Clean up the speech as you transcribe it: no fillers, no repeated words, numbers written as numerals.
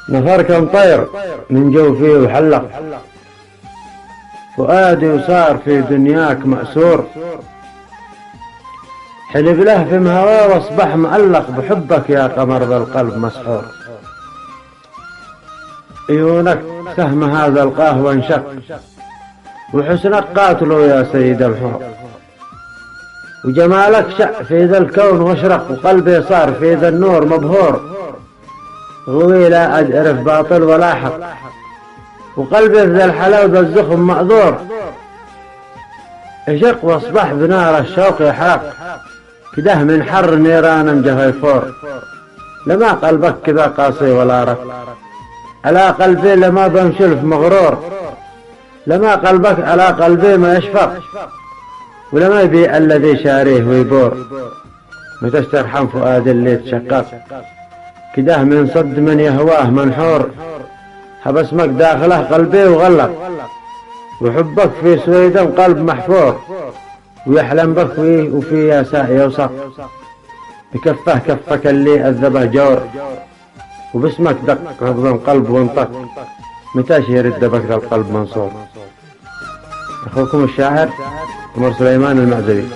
نفر كم طير من جوفي وحلق، فؤادي وصار في دنياك مأسور، حلف له في مهواه واصبح مألق بحبك يا قمر بالقلب مسحور. عيونك سهم هذا القاه وانشق، وحسنك قاتله يا سيد الحور، وجمالك شع في ذا الكون واشرق، وقلبي صار في ذا النور مبهور. غوي لا أعرف باطل ولا حق، وقلبي في ذا الحلاوة ذا الزخم مأذور. اشق واصبح بنار الشوق يحرق، كده من حر نيران جهيفور. لما قلبك كذا قاسي ولا رق، على قلبي لما بمشلف مغرور. لما قلبك على قلبي ما يشفق، ولما يبيع الذي شاريه ويبور. متى ترحم فؤاد اللي تشقق، كده من صد من يهواه منحور. حبسمك داخله قلبي وغلق، وحبك في سويدا قلب محفور. ويحلم بك وفي ياساء يوسق، بكفه كفك اللي أذبه جور. وباسمك دق نبض قلب وانطق، متى يرد بك القلب منصور. أخوكم الشاعر عمر سليمان المعزبي.